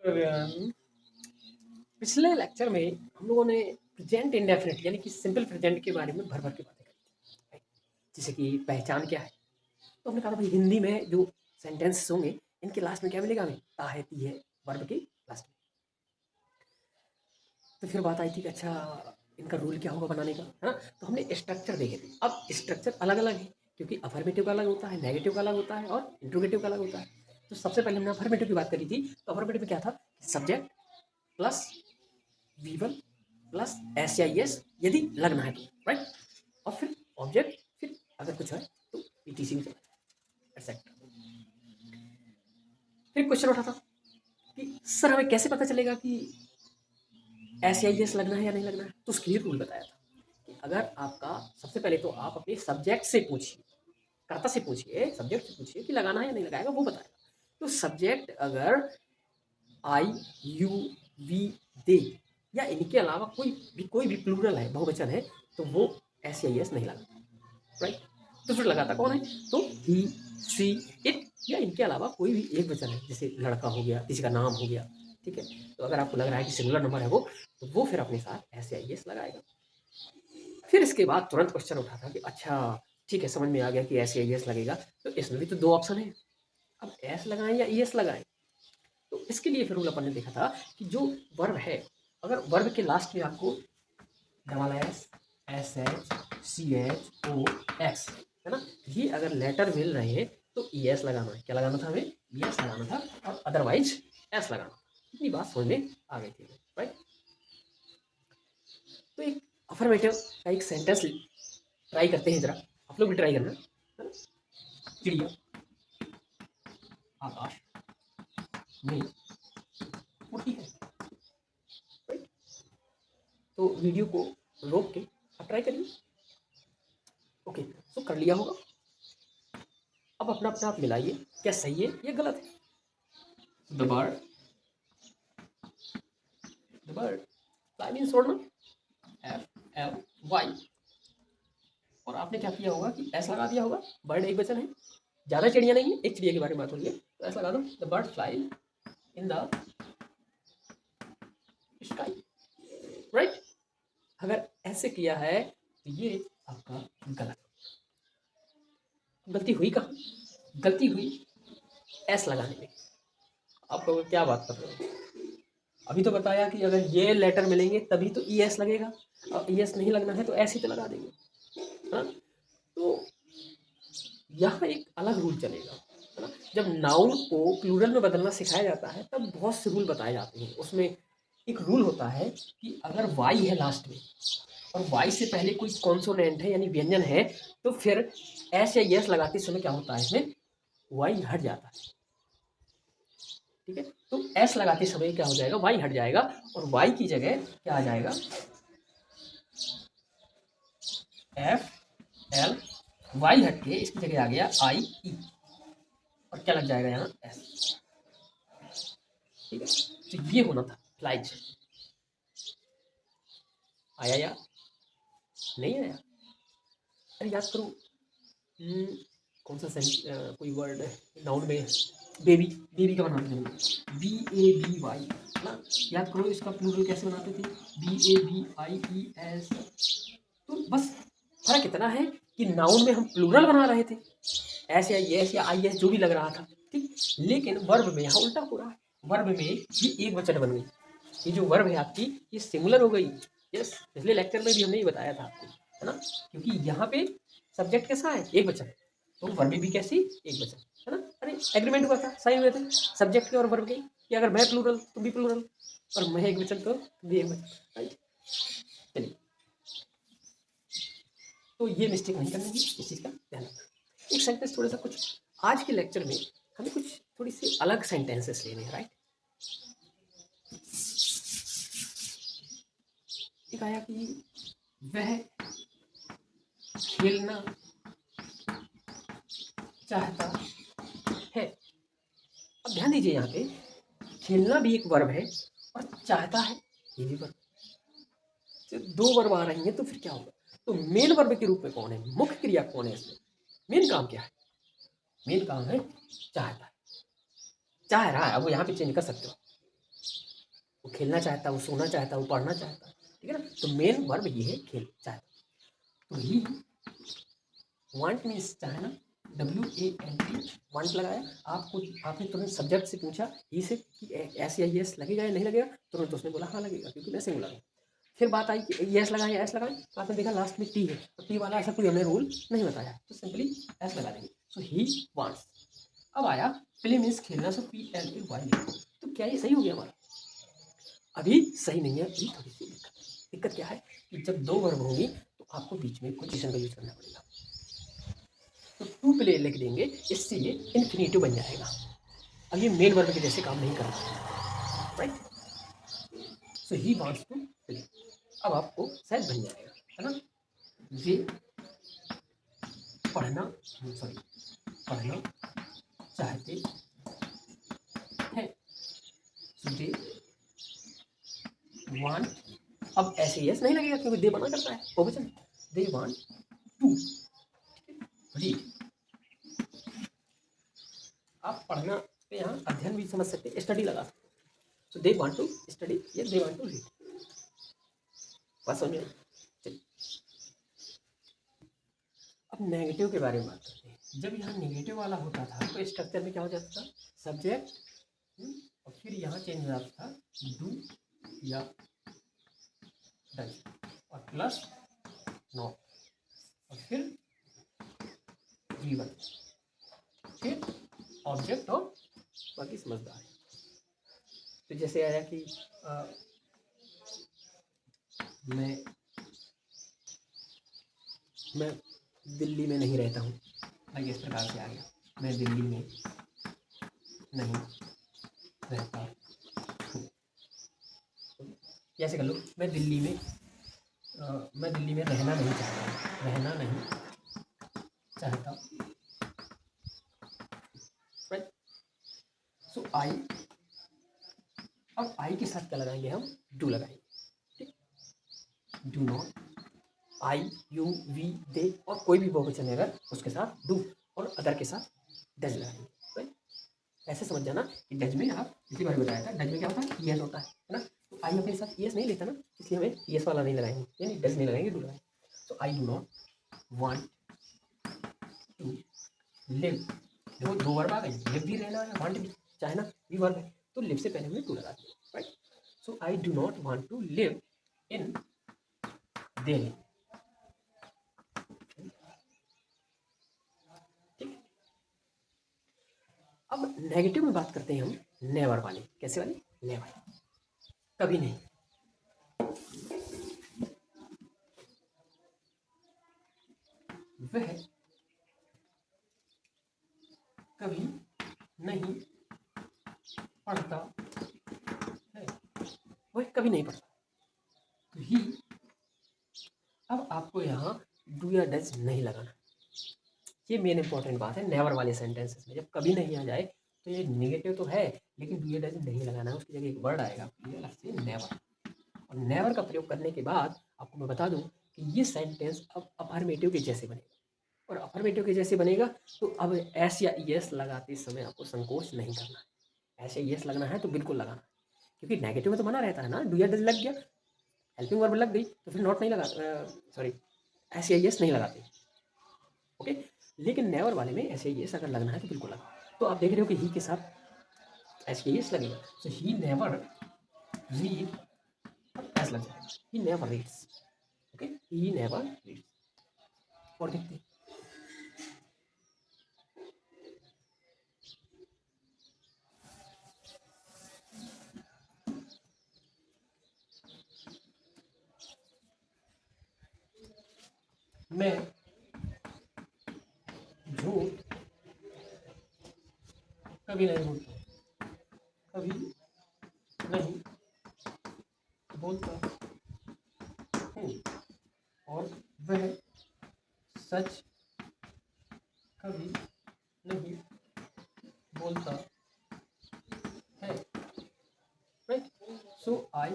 Everyone, पिछले lecture में हम लोगों ने प्रेजेंट इंडेफिनिट यानी कि सिंपल प्रेजेंट के बारे में भर भर के बातें करी थी, राइट? जैसे कि पहचान क्या है। तो हमने कहा था भाई हिंदी में जो सेंटेंसेस होंगे इनके लास्ट में क्या मिलेगा हमें, ता है ती है, वर्ब के लास्ट में। तो फिर बात आई थी कि अच्छा इनका रूल क्या होगा बनाने का, है ना। तो हमने स्ट्रक्चर देखे थे। अब स्ट्रक्चर अलग अलग है क्योंकि अफर्मेटिव का अलग होता है, नेगेटिव का अलग होता है और इंट्रोगेटिव का अलग होता है। तो सबसे पहले हमने अफर्मेटिव की बात करी थी। तो अफर्मेटिव में क्या था, subject plus V1 plus S या एस यदि लगना है तो, राइट। और फिर ऑब्जेक्ट, फिर अगर कुछ है तो ईटीसी में चला जाए, एक्सेट्रा। फिर क्वेश्चन उठा था कि सर हमें कैसे पता चलेगा कि एस या एस लगना है या नहीं लगना है। तो उसके लिए रूल बताया था कि अगर आपका, सबसे पहले तो आप अपने सब्जेक्ट से पूछिए, कर्ता से पूछिए, सब्जेक्ट से पूछिए कि लगाना है या नहीं लगाएगा, वो बताएगा। तो सब्जेक्ट अगर आई यू वी दे या इनके अलावा कोई भी प्लूरल है, बहुवचन है, तो वो एस या एस नहीं लगाता, राइट। तो फिर लगाता कौन है, तो ही सी इट या इनके अलावा कोई भी एक वचन है, जैसे लड़का हो गया, किसी का नाम हो गया, ठीक है। तो अगर आपको लग रहा है कि सिंगुलर नंबर है वो, तो वो फिर अपने साथ एस या एस लगाएगा। फिर इसके बाद तुरंत क्वेश्चन उठा था कि अच्छा ठीक है, समझ में आ गया कि एस या एस लगेगा, तो इसमें भी तो दो ऑप्शन है, अब एस लगाएं या एस लगाएं। तो इसके लिए फिर अपन ने देखा था कि जो वर्ब है, अगर वर्ब के लास्ट में आपको double S, S H, C H O X, है ना, ये अगर लेटर मिल रहे हैं तो ई एस लगाना है। क्या लगाना था हमें, ई एस लगाना था, और अदरवाइज एस लगाना। इतनी बात समझ में आ गई थी, राइट। तो एक अफर्मेटिव का एक सेंटेंस ट्राई करते हैं जरा, आप लोग भी ट्राई करना, है ना। चिड़िया आकाश में उड़ती है, राइट। तो वीडियो को रोक के आप ट्राई करिए। ओके, तो कर लिया होगा। अब अपना अपना आप मिलाइए, क्या सही है या गलत है। द बर्ड फ्लाई मीन्स उड़ना, एफ एल वाई। और आपने क्या किया होगा कि एस लगा दिया होगा, बर्ड एक वचन है, ज़्यादा चिड़िया नहीं है, एक चिड़िया के बारे में बात हो रही है, तो एस लगा दो, the bird fly in the sky, right. अगर ऐसे किया है तो ये आपका गलत, गलती हुई कहाँ, गलती हुई एस लगाने में। आप लोग क्या बात कर रहे हो, अभी तो बताया कि अगर ये लेटर मिलेंगे तभी तो ई एस लगेगा, और ई एस नहीं लगना है तो ऐसे ही तो लगा देंगे, है ना। तो यहाँ एक अलग रूल चलेगा, है ना। जब नाउन को प्लूरल में बदलना सिखाया जाता है तब बहुत से रूल बताए जाते हैं। उसमें एक रूल होता है कि अगर वाई है लास्ट में और वाई से पहले कोई कॉन्सोनेंट है यानी व्यंजन है, तो फिर एस या यस लगाते समय क्या होता है, इसमें वाई हट जाता है, ठीक है। तो एस लगाते समय क्या हो जाएगा, वाई हट जाएगा, और वाई की जगह क्या आ जाएगा, एफ एल, वाई हट के इसकी जगह आ गया आई ई, और क्या लग जाएगा यहाँ एस, ठीक है। तो ये होना था फ्लाइट। आया या नहीं आया, अरे याद करो। हम्म, कौन सा कोई वर्ड है नाउन में, बेबी, बेबी का बनाते हैं बी ए बी वाई, है ना। याद करो इसका प्लूरल कैसे बनाते थे, B A B I E S. तो बस फर्क इतना है कि नाउन में हम प्लूरल बना रहे थे, एस या एस या आई एस जो भी लग रहा था, ठीक। लेकिन वर्ब में यहाँ उल्टा हो रहा है, वर्ब में ये एक वचन बन गई, ये जो वर्ब है आपकी ये सिंगुलर हो गई। यस, पिछले लेक्चर में भी हमने ये बताया था आपको, है ना। क्योंकि यहाँ पे सब्जेक्ट कैसा है, एक वचन, तो वर्ब भी कैसी, एक वचन, है ना। अरे एग्रीमेंट हुआ था, साइन हुए थे सब्जेक्ट के और वर्ब के, कि अगर मैं प्लूरल तुम भी प्लूरल, और मैं एक वचन तो तुम भी एक वचन, राइट। चलिए, तो ये मिस्टेक नहीं करनी है, इस चीज़ का ध्यान रखना। एक सेंटेंस थोड़ा सा कुछ आज के लेक्चर में हमें कुछ थोड़ी सी अलग सेंटेंसेस लेने हैं, राइट। एक आया कि वह खेलना चाहता है। अब ध्यान दीजिए, यहाँ पे खेलना भी एक वर्ब है और चाहता है ये भी वर्ब, दो वर्ब आ रही हैं, तो फिर क्या होगा, तो मेन वर्ब के रूप में कौन है, मुख्य क्रिया कौन है इसमें, मेन काम क्या है, मेन काम है चाहता है, चाह रहा है। अब वो यहाँ पे चेंज कर सकते हो, वो खेलना चाहता है, वो सोना चाहता है, वो पढ़ना चाहता है, ठीक है ना। तो मेन वर्ब ये है खेल चाहता। तो ही वांट मीन्स चाहना, WANT वांट लगाया। आपने तुरंत सब्जेक्ट से पूछा ही से कि एस या यस लगेगा या नहीं लगेगा, तुरंत उसने बोला हाँ लगेगा, क्योंकि मैं सिंगुलर हूँ। फिर बात आई कि यस लगाएं या एस लगाएं, तो आपने देखा लास्ट में टी है, तो टी वाला ऐसा कोई हमने रूल नहीं बताया, तो सिंपली एस लगा देंगे। सो ही वांट्स। अब आया प्ले मीन्स खेलना, सो PLAY। तो क्या ये सही हो गया हमारा? अभी सही नहीं है, अभी थोड़ी सी दिक्कत क्या है कि जब दो वर्ब होंगी तो आपको बीच में पोजीशन का यूज करना पड़ेगा। तो टू प्ले लिख देंगे, इससे ये इन्फिनेटिव बन जाएगा। अब ये मेन वर्ब के जैसे काम नहीं कर रहा, right. So he wants to play. अब आपको शायद बन जाएगा, है ना। वे पढ़ना सॉरी पढ़ना चाहते हैं। सो दे वांट। अब ऐसे यस नहीं लगेगा क्योंकि दे बना करता है बहुवचन। They want to read. आप पढ़ना पे यहाँ अध्ययन भी समझ सकते हैं, स्टडी लगा सकते हैं। सो दे वांट टू स्टडी या दे वांट टू रीड। बात समझ में आई? चलिए, अब नेगेटिव के बारे में बात करते हैं। जब यहाँ नेगेटिव वाला होता था तो स्ट्रक्चर में क्या हो जाता था, सब्जेक्ट और फिर यहाँ चेंज हो जाता था डू या डज और प्लस नॉट और फिर गिवन, फिर ऑब्जेक्ट और बाकी समझदार है। तो जैसे आया कि मैं दिल्ली में नहीं रहता हूँ, भाई इस प्रकार से आ गया, मैं दिल्ली में नहीं रहता हूँ। कैसे कर लो, मैं दिल्ली में रहना नहीं चाहता, रहना नहीं चाहता, राइट। सो आई, अब आई के साथ क्या लगाएंगे हम, डू लगाएंगे, ठीक। Do not, I you we they और कोई भी बहुवचन है अगर उसके साथ डू, और अदर के साथ डज लगाएंगे, राइट। ऐसे समझ जाना कि डज में आप पिछली बार बताया था, डज में क्या होता है, यस होता है ना। तो आई अपने साथ यस नहीं लेता ना, इसलिए हमें यस वाला नहीं लगाएंगे, यानी डज नहीं लगाएंगे, डू लगाएंगे। तो I do not want to live. देखो दो वर्ब आ गए, लिव भी रहना है, वांट भी, चाहे ना भी वर्ब है, तो लिव से पहले हमें टू लगा दिया, right. So I do not want to live in Delhi, ठीक। अब नेगेटिव में बात करते हैं हम नेवर वाली। कैसे वाली, नेवर, कभी नहीं। वह कभी नहीं पढ़ता है, वह कभी नहीं पढ़ता। तो ही, अब आपको यहाँ डू या डज नहीं लगाना, ये मेन इंपॉर्टेंट बात है नेवर वाले सेंटेंसेस में। जब कभी नहीं आ जाए तो ये नेगेटिव तो है, लेकिन डू या डज नहीं लगाना है, उसकी जगह एक वर्ड आएगा अलग से, नेवर। और नेवर का प्रयोग करने के बाद आपको मैं बता दूं कि ये सेंटेंस अब अफर्मेटिव के जैसे बनेगा, और अफर्मेटिव के जैसे बनेगा तो अब एस या यस लगाते समय आपको संकोच नहीं करना है। ऐसे यस लगना है तो बिल्कुल लगाना है, क्योंकि नेगेटिव में तो बना रहता है ना, डू या डज लग गया, हेल्पिंग वर्ब लग गई, तो फिर नॉट नहीं लगा, सॉरी एस या यस नहीं लगाते, ओके। लेकिन नेवर वाले में ऐसे यस अगर लगना है तो बिल्कुल लगा। तो आप देख रहे हो कि ही के साथ ऐसे यस लगेगा, सो ही नेवर रीड, एस लग जाएगा, he never reads, okay, he never reads. और देखते हैं, मैं झूठ कभी नहीं बोलता, कभी नहीं बोलता हूँ, और वह सच कभी नहीं बोलता है, राइट। सो आई,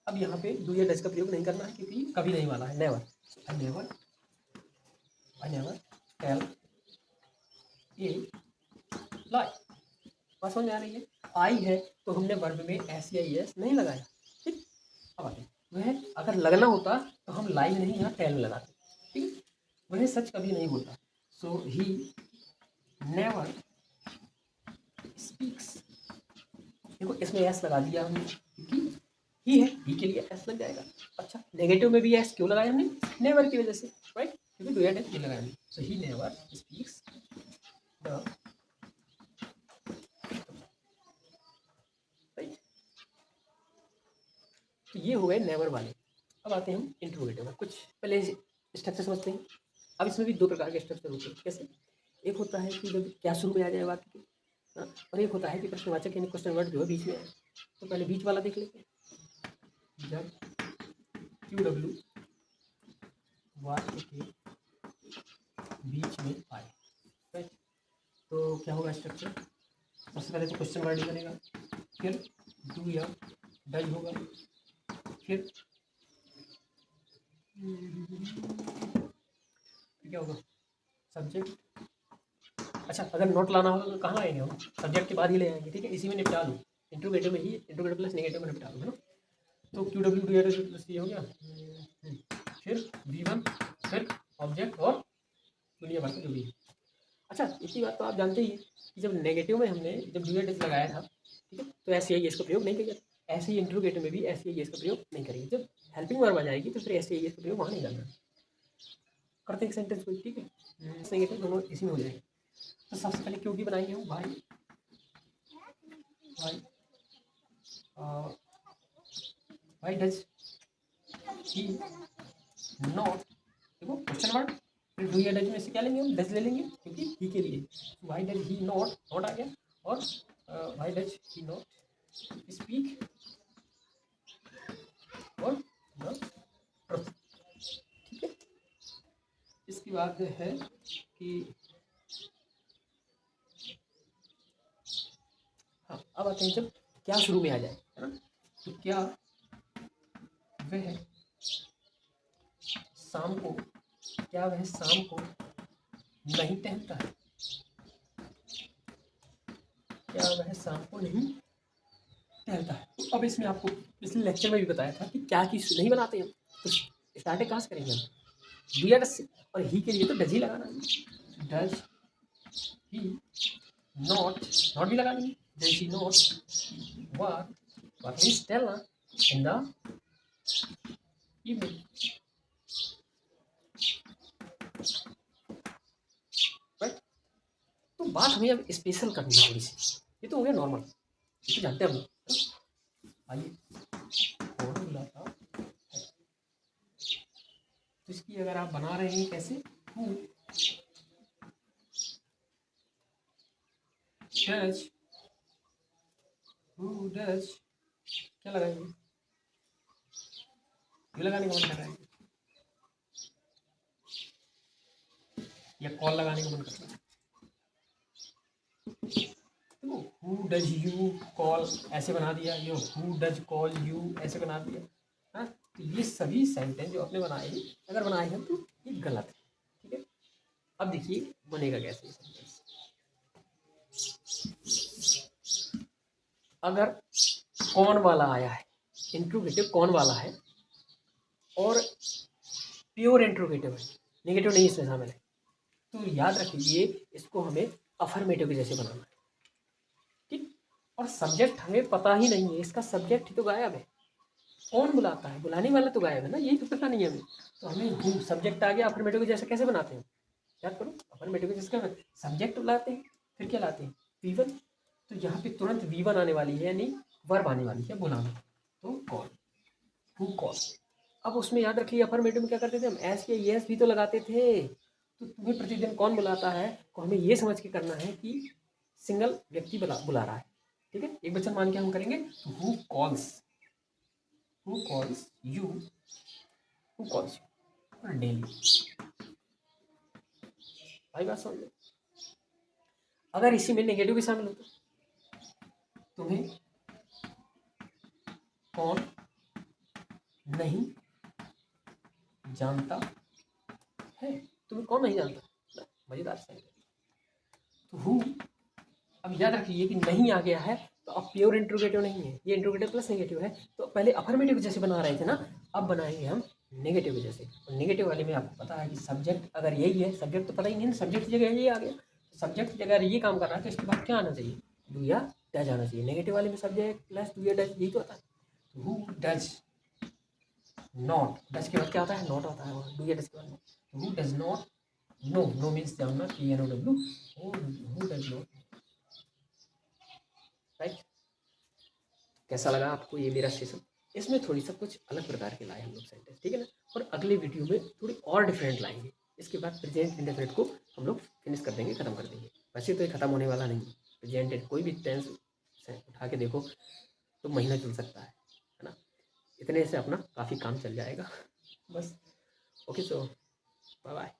अब यहाँ पे डू या डज का प्रयोग नहीं करना है क्योंकि कभी नहीं वाला है, never. I never tell a lie. बात समझ में आ रही है। आई है तो हमने वर्ब में एस या एस नहीं लगाया। ठीक, अब आते हैं, वह अगर लगना होता तो हम लाई नहीं यहाँ टेल में लगाते। ठीक, वह सच कभी नहीं बोलता। सो ही नेवर स्पीक्स। देखो इसमें एस लगा दिया हमने क्योंकि ही है, ही के लिए एस लग जाएगा। अच्छा, नेगेटिव में भी एस क्यों लगाया हमने? नेवर की वजह से, राइट, क्योंकि डू या डज ये लगाया हमने। So he never speaks the, right. तो ये हो गए नेवर वाले। अब आते हैं हम इंट्रोगेटिव में। कुछ पहले स्ट्रक्चर समझते हैं। अब इसमें भी दो प्रकार के स्ट्रक्चर होते हैं। कैसे? एक होता है कि जब क्या शुरू में आ जाए वाक्य के, हाँ, और एक होता है कि प्रश्नवाचक यानी क्वेश्चन वर्ड जो है बीच में आए। तो पहले बीच वाला देख लेते हैं। जब क्यू डब्ल्यू वाक्य के बीच में आए, राइट, तो क्या होगा स्ट्रक्चर? सबसे पहले तो क्वेश्चन वर्ड ही बनेगा, फिर डू या डज होगा, फिर क्या होगा? सब्जेक्ट। अच्छा, अगर नोट लाना होगा तो कहाँ आएंगे हम? सब्जेक्ट के बाद ही ले आएंगे। ठीक है, इसी में निपटा लो, इंट्रोगेटिव में ही, इंट्रोगेटिव प्लस नेगेटिव में निपटा लो, है ना। तो क्यू डब्ल्यू डू या डज प्लस ये हो गया, फिर V1, फिर ऑब्जेक्ट और दुनिया भर का जो भी है। अच्छा, इसी बात तो आप जानते ही हैं कि जब नेगेटिव में हमने जब डू या डज लगाया था, ठीक है, तो ऐसे ही इसका प्रयोग नहीं किया जाता। ऐसे ही इंट्रोगेटिव में भी ऐसे ही इसका प्रयोग नहीं करेंगे। जब हेल्पिंग वर्ब आ जाएगी तो फिर ऐसे ही इसका प्रयोग वहाँ नहीं करना। करते हैं सेंटेंस को, ठीक है, नेगेटिव दोनों इसी में हो जाएंगे। तो सबसे पहले क्यों की बनाएंगे हम? भाई भाई भाई डज ही नॉट, देखो क्वेश्चन वर्ड, फिर डू या डज में से क्या लेंगे हम? डज ले लेंगे क्योंकि ही के लिए। Why does he not, not आ गया, और why does he not speak और द ट्रुथ। ठीक है, इसकी बात है कि हाँ, अब आते हैं जब क्या शुरू में आ जाए, है ना। तो क्या वह शाम को, क्या वह शाम को नहीं टहलता है? क्या वह शाम को नहीं टहलता है? तो अब इसमें आपको पिछले लेक्चर में भी बताया था कि क्या की नहीं बनाते हैं, तो स्टार्टिंग कहाँ से करेंगे हम? डू या डज से, और ही के लिए तो डज ही लगाना है। डज ही नॉट, नॉट भी लगा देंगे, does he not work, work means टेलना, इन द इवनिंग, राइट। तो बात हमें अब स्पेशल करनी है थोड़ी सी। ये तो हो गया नॉर्मल, ये तो जानते हैं हम लोग। आइए, कौन बुलाता है? तो इसकी अगर आप बना रहे हैं कैसे? हु डज, हु डज, क्या लगाएंगे? यू लगाने का मन कर रहा है या कॉल लगाने का मन कर रहा है? देखो, हु डज यू कॉल ऐसे बना दिया, ये हु डज कॉल यू ऐसे बना दिया, हाँ। तो ये सभी सेंटेंस जो आपने बनाए, अगर बनाए हैं तो ये गलत है। ठीक है, अब देखिए बनेगा कैसे ये सेंटेंस। अगर कौन वाला आया है, इंट्रोगेटिव कौन वाला है, और प्योर इंट्रोगेटिव है, नेगेटिव नहीं इसमें शामिल है, तो याद रखिए इसको हमें अफर्मेटिव के जैसे बनाना है। ठीक, और सब्जेक्ट हमें पता ही नहीं है, इसका सब्जेक्ट ही तो गायब है। कौन बुलाता है? बुलाने वाला तो गायब है ना, यही तो पता नहीं है हमें। तो हमें हु सब्जेक्ट आ गया, अफर्मेटिव के जैसे कैसे बनाते हैं? याद करो, अफर्मेटिव के जैसे सब्जेक्ट बुलाते हैं, फिर क्या लाते हैं? V1। तो यहाँ पे तुरंत V1 आने वाली है, यानी वर्ब आने वाली है, बुलाना। तो कॉल, हु कॉल। अब उसमें याद रखिए अफर्मेटिव में क्या करते थे हम? एस या यस भी तो लगाते थे। तो तुम्हें प्रतिदिन कौन बुलाता है, तो हमें ये समझ के करना है कि सिंगल व्यक्ति बुला रहा है। ठीक है, एक वचन मान के हम करेंगे। तो who calls you, who calls you daily. भाई बात समझ लो। अगर इसी में नेगेटिव भी शामिल होता, तुम्हें कौन नहीं जानता है? तुम्हें कौन नहीं जानता? मजेदार सेंटेंस। तो हु, अब याद रखिए कि नहीं आ गया है तो अब प्योर इंट्रोगेटिव नहीं है, ये इंट्रोगेटिव प्लस नेगेटिव है। तो पहले अफर्मेटिव जैसे बना रहे थे ना, अब बनाएंगे हम नेगेटिव के जैसे। और नेगेटिव वाले में आपको पता है कि सब्जेक्ट अगर यही है, सब्जेक्ट तो पता ही नहीं है, सब्जेक्ट की जगह ये आ गया, सब्जेक्ट की जगह अगर ये काम कर रहा है तो इसके बाद क्या आना चाहिए, डू या डज आना चाहिए। नेगेटिव वाले में सब्जेक्ट प्लस डू या डज, यही तो आता है। हु डज नॉट, डज के बाद क्या आता है, नॉट आता है, डू या डज के बाद not. Who does not know, no means जानना, PNOW, who does not, right. कैसा लगा आपको ये मेरा सेशन? इसमें थोड़ी सा कुछ अलग प्रकार के लाए हम लोग सेंटेंस, ठीक है ना। और अगले वीडियो में थोड़ी और डिफरेंट लाएंगे। इसके बाद प्रेजेंट इंडेफिनिट को हम लोग फिनिश कर देंगे, खत्म कर देंगे। वैसे तो ये खत्म होने वाला नहीं है, प्रेजेंट कोई भी टेंस से उठा के देखो तो महीना चल सकता है ना। इतने से अपना काफ़ी काम चल जाएगा बस। ओके, सो बाय बाय।